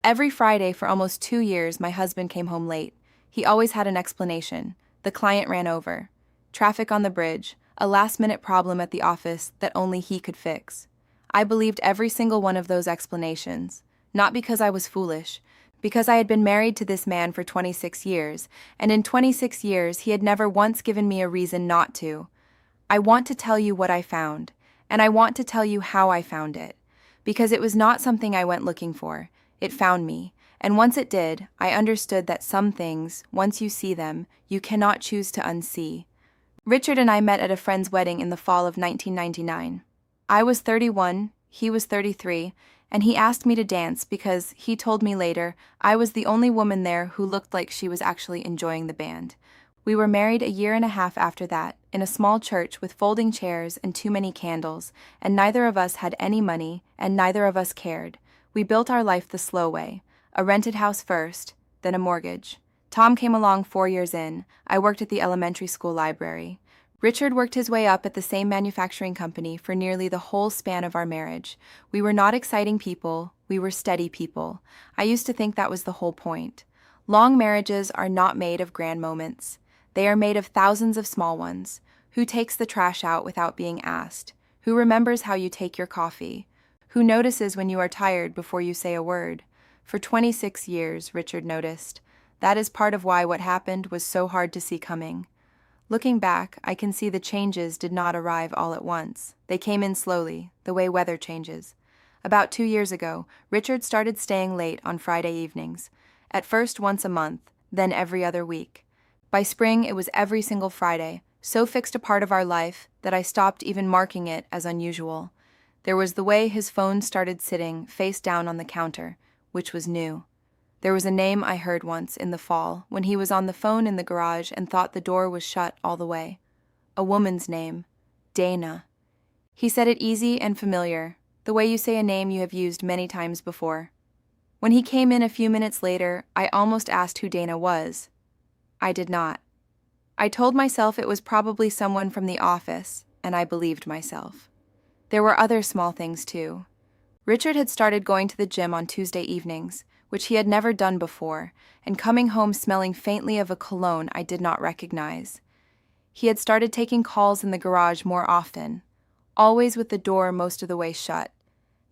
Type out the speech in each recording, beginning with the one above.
Every Friday for almost 2 years, my husband came home late. He always had an explanation. The client ran over. Traffic on the bridge, a last-minute problem at the office that only he could fix. I believed every single one of those explanations, not because I was foolish, because I had been married to this man for 26 years, and in 26 years he had never once given me a reason not to. I want to tell you what I found, and I want to tell you how I found it, because it was not something I went looking for. It found me, and once it did, I understood that some things, once you see them, you cannot choose to unsee. Richard and I met at a friend's wedding in the fall of 1999. I was 31, he was 33, and he asked me to dance because, he told me later, I was the only woman there who looked like she was actually enjoying the band. We were married a year and a half after that, in a small church with folding chairs and too many candles, and neither of us had any money, and neither of us cared. We built our life the slow way, a rented house first, then a mortgage. Tom came along 4 years in. I worked at the elementary school library. Richard worked his way up at the same manufacturing company for nearly the whole span of our marriage. We were not exciting people, we were steady people. I used to think that was the whole point. Long marriages are not made of grand moments. They are made of thousands of small ones. Who takes the trash out without being asked? Who remembers how you take your coffee? Who notices when you are tired before you say a word? For 26 years, Richard noticed. That is part of why what happened was so hard to see coming. Looking back, I can see the changes did not arrive all at once. They came in slowly, the way weather changes. About 2 years ago, Richard started staying late on Friday evenings. At first once a month, then every other week. By spring, it was every single Friday, so fixed a part of our life that I stopped even marking it as unusual. There was the way his phone started sitting face down on the counter, which was new. There was a name I heard once in the fall when he was on the phone in the garage and thought the door was shut all the way. A woman's name, Dana. He said it easy and familiar, the way you say a name you have used many times before. When he came in a few minutes later, I almost asked who Dana was. I did not. I told myself it was probably someone from the office, and I believed myself. There were other small things too. Richard had started going to the gym on Tuesday evenings, which he had never done before, and coming home smelling faintly of a cologne I did not recognize. He had started taking calls in the garage more often, always with the door most of the way shut.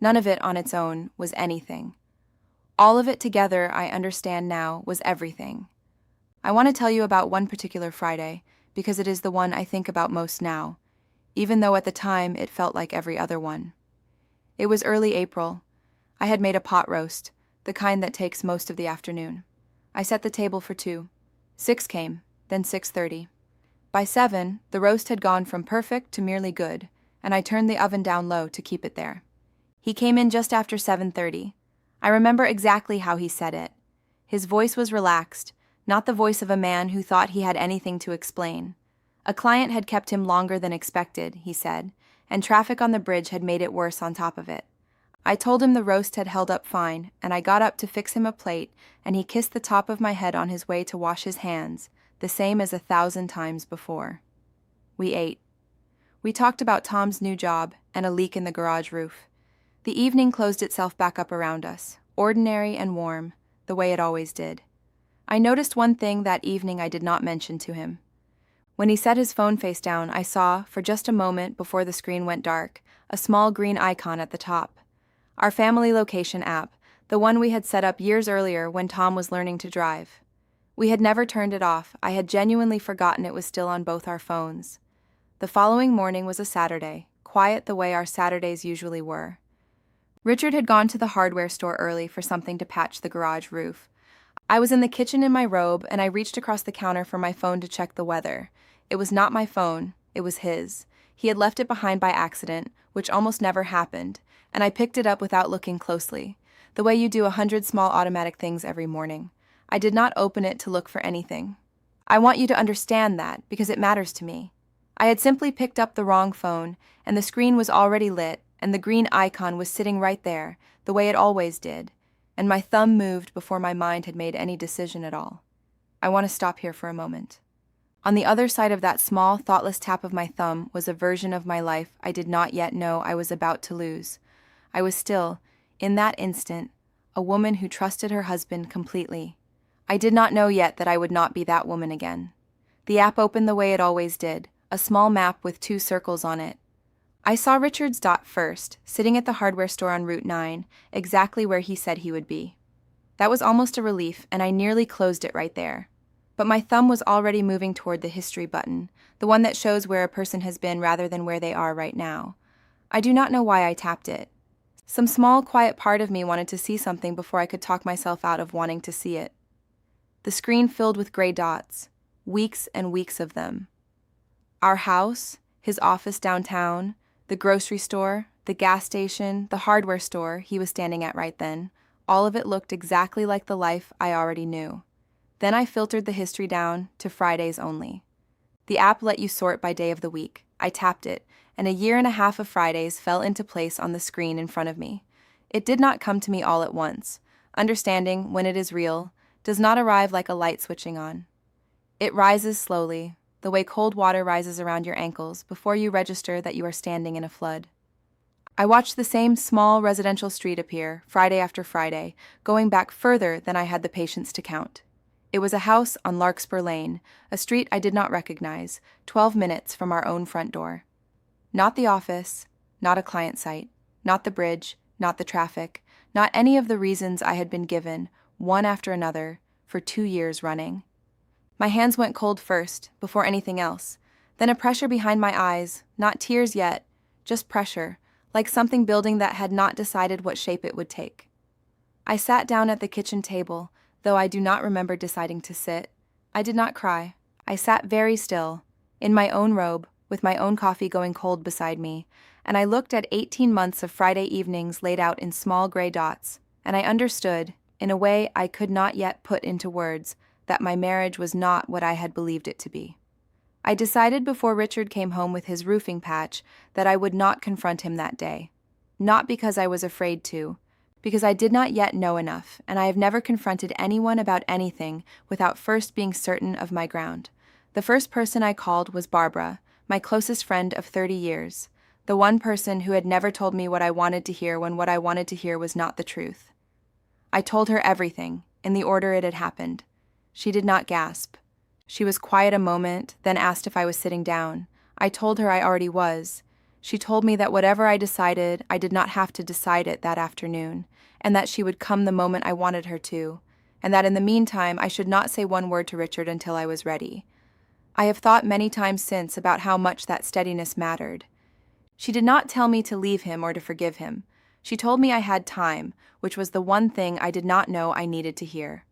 None of it on its own was anything. All of it together, I understand now, was everything. I want to tell you about one particular Friday, because it is the one I think about most now, even though at the time it felt like every other one. It was early April. I had made a pot roast, the kind that takes most of the afternoon. I set the table for 2. 6 came, then 6:30. By 7, the roast had gone from perfect to merely good, and I turned the oven down low to keep it there. He came in just after 7:30. I remember exactly how he said it. His voice was relaxed, not the voice of a man who thought he had anything to explain. A client had kept him longer than expected, he said, and traffic on the bridge had made it worse on top of it. I told him the roast had held up fine, and I got up to fix him a plate, and he kissed the top of my head on his way to wash his hands, the same as 1,000 times before. We ate. We talked about Tom's new job and a leak in the garage roof. The evening closed itself back up around us, ordinary and warm, the way it always did. I noticed one thing that evening I did not mention to him. When he set his phone face down, I saw, for just a moment before the screen went dark, a small green icon at the top. Our family location app, the one we had set up years earlier when Tom was learning to drive. We had never turned it off. I had genuinely forgotten it was still on both our phones. The following morning was a Saturday, quiet the way our Saturdays usually were. Richard had gone to the hardware store early for something to patch the garage roof. I was in the kitchen in my robe, and I reached across the counter for my phone to check the weather. It was not my phone, it was his. He had left it behind by accident, which almost never happened, and I picked it up without looking closely, the way you do 100 small automatic things every morning. I did not open it to look for anything. I want you to understand that, because it matters to me. I had simply picked up the wrong phone, and the screen was already lit, and the green icon was sitting right there, the way it always did, and my thumb moved before my mind had made any decision at all. I want to stop here for a moment. On the other side of that small, thoughtless tap of my thumb was a version of my life I did not yet know I was about to lose. I was still, in that instant, a woman who trusted her husband completely. I did not know yet that I would not be that woman again. The app opened the way it always did, a small map with 2 circles on it. I saw Richard's dot first, sitting at the hardware store on Route 9, exactly where he said he would be. That was almost a relief, and I nearly closed it right there. But my thumb was already moving toward the history button, the one that shows where a person has been rather than where they are right now. I do not know why I tapped it. Some small, quiet part of me wanted to see something before I could talk myself out of wanting to see it. The screen filled with gray dots, weeks and weeks of them. Our house, his office downtown, the grocery store, the gas station, the hardware store he was standing at right then, all of it looked exactly like the life I already knew. Then I filtered the history down to Fridays only. The app let you sort by day of the week. I tapped it, and 1.5 years of Fridays fell into place on the screen in front of me. It did not come to me all at once. Understanding, when it is real, does not arrive like a light switching on. It rises slowly, the way cold water rises around your ankles before you register that you are standing in a flood. I watched the same small residential street appear, Friday after Friday, going back further than I had the patience to count. It was a house on Larkspur Lane, a street I did not recognize, 12 minutes from our own front door. Not the office, not a client site, not the bridge, not the traffic, not any of the reasons I had been given, one after another, for 2 years running. My hands went cold first, before anything else, then a pressure behind my eyes, not tears yet, just pressure, like something building that had not decided what shape it would take. I sat down at the kitchen table, though I do not remember deciding to sit. I did not cry. I sat very still, in my own robe, with my own coffee going cold beside me, and I looked at 18 months of Friday evenings laid out in small gray dots, and I understood, in a way I could not yet put into words, that my marriage was not what I had believed it to be. I decided before Richard came home with his roofing patch that I would not confront him that day. Not because I was afraid to, because I did not yet know enough, and I have never confronted anyone about anything without first being certain of my ground. The first person I called was Barbara, my closest friend of 30 years, the one person who had never told me what I wanted to hear when what I wanted to hear was not the truth. I told her everything, in the order it had happened. She did not gasp. She was quiet a moment, then asked if I was sitting down. I told her I already was. She told me that whatever I decided, I did not have to decide it that afternoon, and that she would come the moment I wanted her to, and that in the meantime I should not say one word to Richard until I was ready. I have thought many times since about how much that steadiness mattered. She did not tell me to leave him or to forgive him. She told me I had time, which was the one thing I did not know I needed to hear.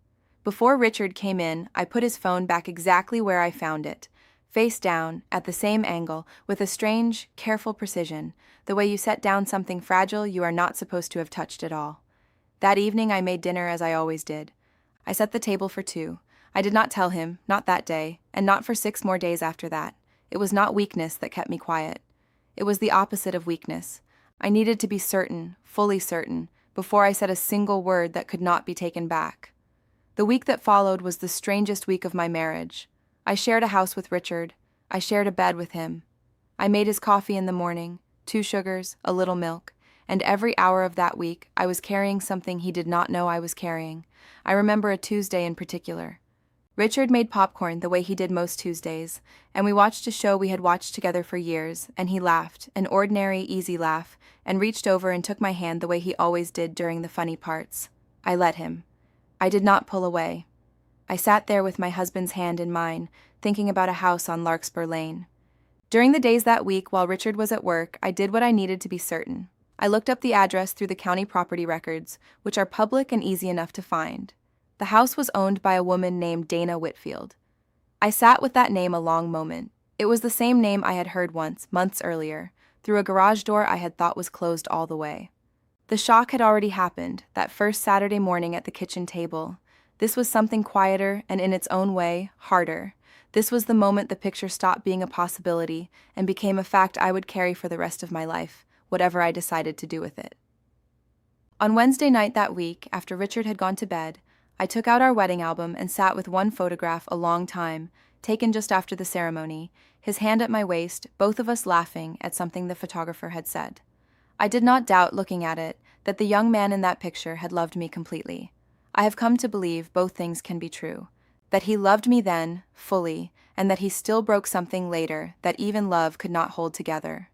Before Richard came in, I put his phone back exactly where I found it, face down, at the same angle, with a strange, careful precision, the way you set down something fragile you are not supposed to have touched at all. That evening I made dinner as I always did. I set the table for 2. I did not tell him, not that day, and not for 6 more days after that. It was not weakness that kept me quiet. It was the opposite of weakness. I needed to be certain, fully certain, before I said a single word that could not be taken back. The week that followed was the strangest week of my marriage. I shared a house with Richard. I shared a bed with him. I made his coffee in the morning, 2 sugars, a little milk, and every hour of that week I was carrying something he did not know I was carrying. I remember a Tuesday in particular. Richard made popcorn the way he did most Tuesdays, and we watched a show we had watched together for years, and he laughed, an ordinary, easy laugh, and reached over and took my hand the way he always did during the funny parts. I let him. I did not pull away. I sat there with my husband's hand in mine, thinking about a house on Larkspur Lane. During the days that week while Richard was at work, I did what I needed to be certain. I looked up the address through the county property records, which are public and easy enough to find. The house was owned by a woman named Dana Whitfield. I sat with that name a long moment. It was the same name I had heard once, months earlier, through a garage door I had thought was closed all the way. The shock had already happened, that first Saturday morning at the kitchen table. This was something quieter and in its own way, harder. This was the moment the picture stopped being a possibility and became a fact I would carry for the rest of my life, whatever I decided to do with it. On Wednesday night that week, after Richard had gone to bed, I took out our wedding album and sat with one photograph a long time, taken just after the ceremony, his hand at my waist, both of us laughing at something the photographer had said. I did not doubt looking at it that the young man in that picture had loved me completely. I have come to believe both things can be true. That he loved me then, fully, and that he still broke something later that even love could not hold together.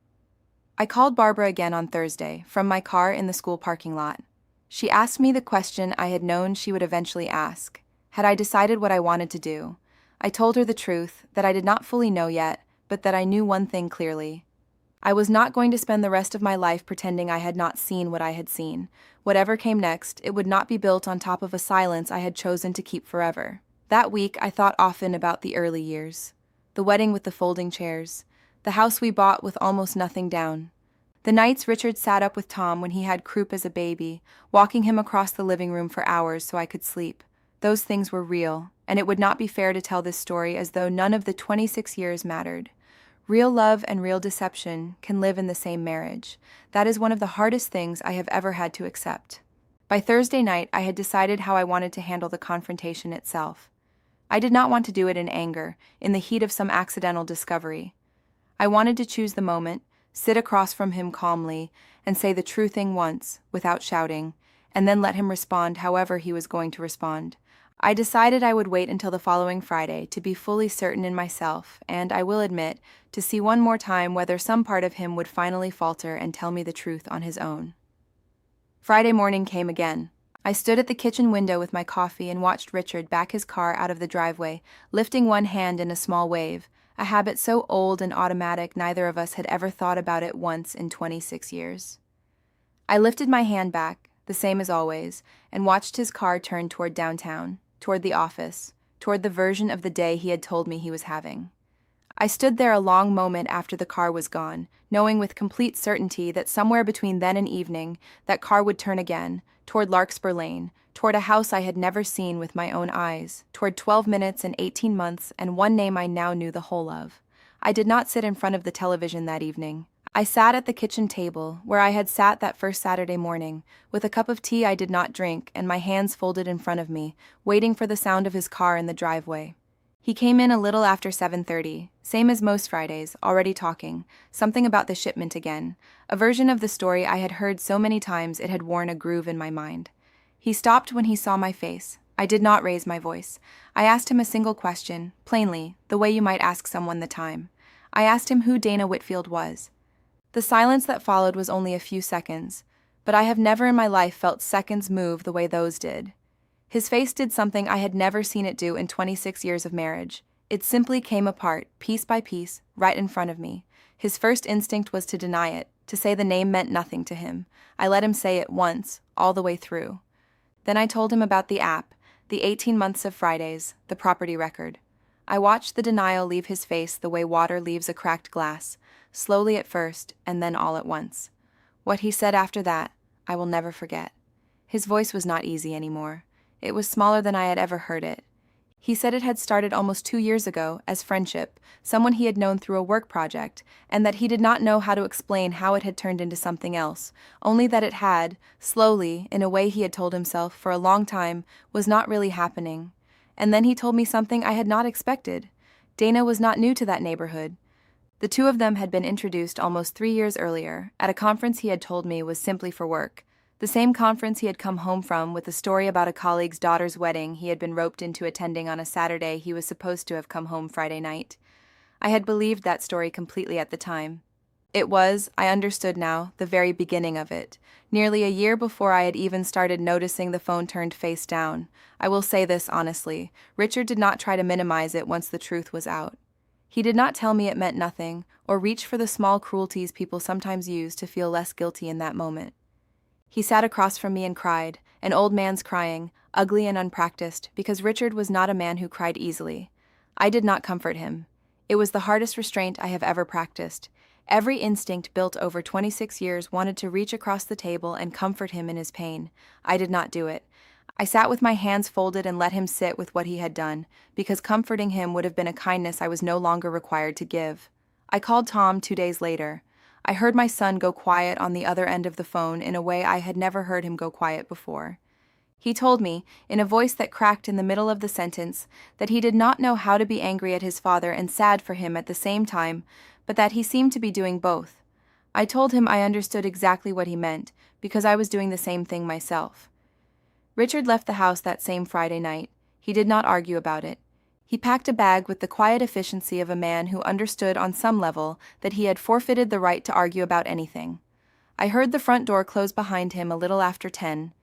I called Barbara again on Thursday, from my car in the school parking lot. She asked me the question I had known she would eventually ask. Had I decided what I wanted to do? I told her the truth, that I did not fully know yet, but that I knew one thing clearly. I was not going to spend the rest of my life pretending I had not seen what I had seen. Whatever came next, it would not be built on top of a silence I had chosen to keep forever. That week, I thought often about the early years. The wedding with the folding chairs. The house we bought with almost nothing down. The nights Richard sat up with Tom when he had croup as a baby, walking him across the living room for hours so I could sleep. Those things were real, and it would not be fair to tell this story as though none of the 26 years mattered. Real love and real deception can live in the same marriage. That is one of the hardest things I have ever had to accept. By Thursday night, I had decided how I wanted to handle the confrontation itself. I did not want to do it in anger, in the heat of some accidental discovery. I wanted to choose the moment, sit across from him calmly, and say the true thing once, without shouting, and then let him respond however he was going to respond. I decided I would wait until the following Friday to be fully certain in myself, and, I will admit, to see one more time whether some part of him would finally falter and tell me the truth on his own. Friday morning came again. I stood at the kitchen window with my coffee and watched Richard back his car out of the driveway, lifting one hand in a small wave, a habit so old and automatic neither of us had ever thought about it once in 26 years. I lifted my hand back, the same as always, and watched his car turn toward downtown, toward the office, toward the version of the day he had told me he was having. I stood there a long moment after the car was gone, knowing with complete certainty that somewhere between then and evening, that car would turn again, toward Larkspur Lane, toward a house I had never seen with my own eyes, toward 12 minutes and 18 months and one name I now knew the whole of. I did not sit in front of the television that evening. I sat at the kitchen table, where I had sat that first Saturday morning, with a cup of tea I did not drink and my hands folded in front of me, waiting for the sound of his car in the driveway. He came in a little after 7:30, same as most Fridays, already talking, something about the shipment again, a version of the story I had heard so many times it had worn a groove in my mind. He stopped when he saw my face. I did not raise my voice. I asked him a single question, plainly, the way you might ask someone the time. I asked him who Dana Whitfield was. The silence that followed was only a few seconds, but I have never in my life felt seconds move the way those did. His face did something I had never seen it do in 26 years of marriage. It simply came apart, piece by piece, right in front of me. His first instinct was to deny it, to say the name meant nothing to him. I let him say it once, all the way through. Then I told him about the app, the 18 months of Fridays, the property record. I watched the denial leave his face the way water leaves a cracked glass, slowly at first, and then all at once. What he said after that, I will never forget. His voice was not easy anymore. It was smaller than I had ever heard it. He said it had started almost 2 years ago, as friendship, someone he had known through a work project, and that he did not know how to explain how it had turned into something else, only that it had, slowly, in a way he had told himself for a long time, was not really happening. And then he told me something I had not expected. Dana was not new to that neighborhood. The two of them had been introduced almost 3 years earlier, at a conference he had told me was simply for work. The same conference he had come home from with a story about a colleague's daughter's wedding he had been roped into attending on a Saturday he was supposed to have come home Friday night. I had believed that story completely at the time. It was, I understood now, the very beginning of it, nearly a year before I had even started noticing the phone turned face down. I will say this honestly, Richard did not try to minimize it once the truth was out. He did not tell me it meant nothing, or reach for the small cruelties people sometimes use to feel less guilty in that moment. He sat across from me and cried, an old man's crying, ugly and unpracticed, because Richard was not a man who cried easily. I did not comfort him. It was the hardest restraint I have ever practiced. Every instinct built over 26 years wanted to reach across the table and comfort him in his pain. I did not do it. I sat with my hands folded and let him sit with what he had done, because comforting him would have been a kindness I was no longer required to give. I called Tom 2 days later. I heard my son go quiet on the other end of the phone in a way I had never heard him go quiet before. He told me, in a voice that cracked in the middle of the sentence, that he did not know how to be angry at his father and sad for him at the same time, but that he seemed to be doing both. I told him I understood exactly what he meant, because I was doing the same thing myself. Richard left the house that same Friday night. He did not argue about it. He packed a bag with the quiet efficiency of a man who understood on some level that he had forfeited the right to argue about anything. I heard the front door close behind him a little after 10.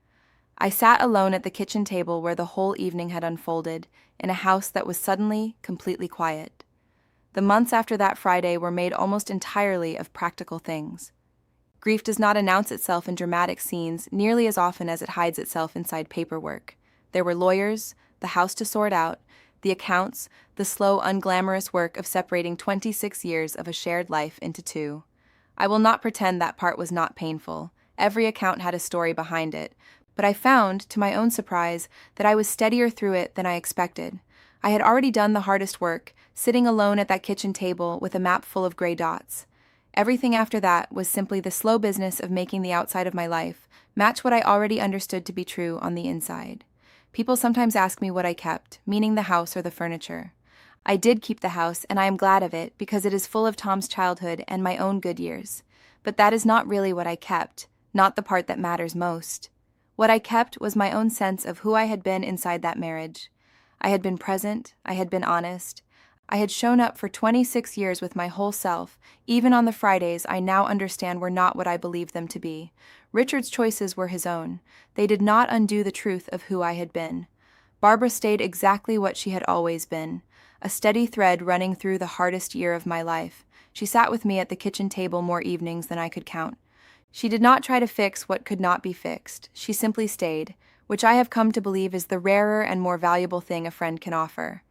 I sat alone at the kitchen table where the whole evening had unfolded, in a house that was suddenly completely quiet. The months after that Friday were made almost entirely of practical things. Grief does not announce itself in dramatic scenes nearly as often as it hides itself inside paperwork. There were lawyers, the house to sort out, the accounts, the slow, unglamorous work of separating 26 years of a shared life into two. I will not pretend that part was not painful. Every account had a story behind it, but I found, to my own surprise, that I was steadier through it than I expected. I had already done the hardest work, sitting alone at that kitchen table with a map full of gray dots. Everything after that was simply the slow business of making the outside of my life match what I already understood to be true on the inside. People sometimes ask me what I kept, meaning the house or the furniture. I did keep the house, and I am glad of it because it is full of Tom's childhood and my own good years. But that is not really what I kept, not the part that matters most. What I kept was my own sense of who I had been inside that marriage. I had been present, I had been honest. I had shown up for 26 years with my whole self, even on the Fridays I now understand were not what I believed them to be. Richard's choices were his own. They did not undo the truth of who I had been. Barbara stayed exactly what she had always been, a steady thread running through the hardest year of my life. She sat with me at the kitchen table more evenings than I could count. She did not try to fix what could not be fixed. She simply stayed, which I have come to believe is the rarer and more valuable thing a friend can offer.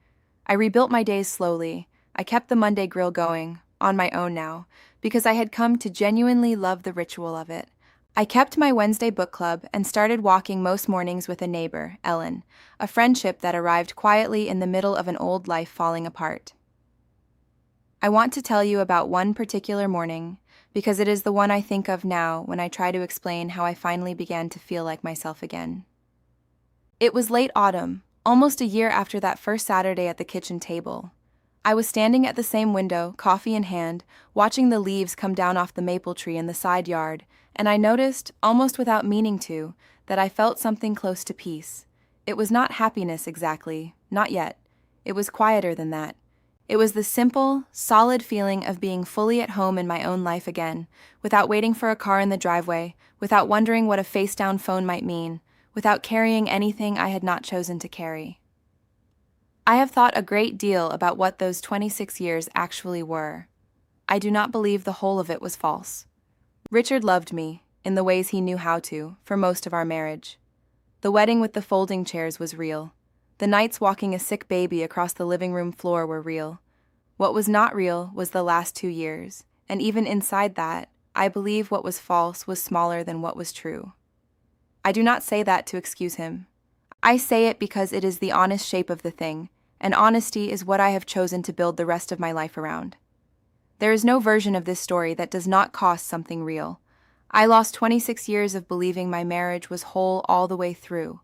I rebuilt my days slowly. I kept the Monday grill going, on my own now, because I had come to genuinely love the ritual of it. I kept my Wednesday book club and started walking most mornings with a neighbor, Ellen, a friendship that arrived quietly in the middle of an old life falling apart. I want to tell you about one particular morning, because it is the one I think of now when I try to explain how I finally began to feel like myself again. It was late autumn, almost a year after that first Saturday at the kitchen table. I was standing at the same window, coffee in hand, watching the leaves come down off the maple tree in the side yard, and I noticed, almost without meaning to, that I felt something close to peace. It was not happiness exactly, not yet. It was quieter than that. It was the simple, solid feeling of being fully at home in my own life again, without waiting for a car in the driveway, without wondering what a face-down phone might mean, without carrying anything I had not chosen to carry. I have thought a great deal about what those 26 years actually were. I do not believe the whole of it was false. Richard loved me, in the ways he knew how to, for most of our marriage. The wedding with the folding chairs was real. The nights walking a sick baby across the living room floor were real. What was not real was the last 2 years, and even inside that, I believe what was false was smaller than what was true. I do not say that to excuse him. I say it because it is the honest shape of the thing, and honesty is what I have chosen to build the rest of my life around. There is no version of this story that does not cost something real. I lost 26 years of believing my marriage was whole all the way through.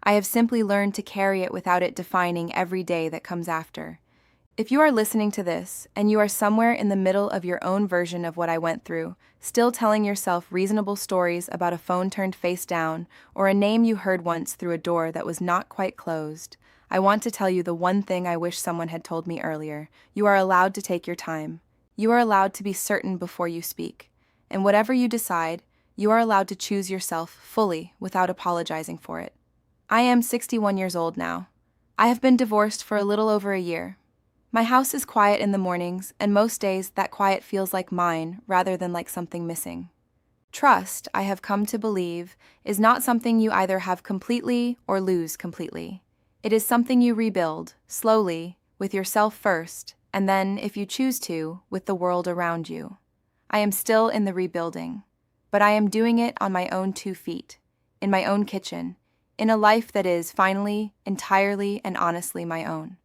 I have simply learned to carry it without it defining every day that comes after. If you are listening to this, and you are somewhere in the middle of your own version of what I went through, still telling yourself reasonable stories about a phone turned face down, or a name you heard once through a door that was not quite closed, I want to tell you the one thing I wish someone had told me earlier. You are allowed to take your time. You are allowed to be certain before you speak. And whatever you decide, you are allowed to choose yourself fully without apologizing for it. I am 61 years old now. I have been divorced for a little over a year. My house is quiet in the mornings, and most days that quiet feels like mine rather than like something missing. Trust, I have come to believe, is not something you either have completely or lose completely. It is something you rebuild, slowly, with yourself first, and then, if you choose to, with the world around you. I am still in the rebuilding, but I am doing it on my own 2 feet, in my own kitchen, in a life that is, finally, entirely and honestly my own.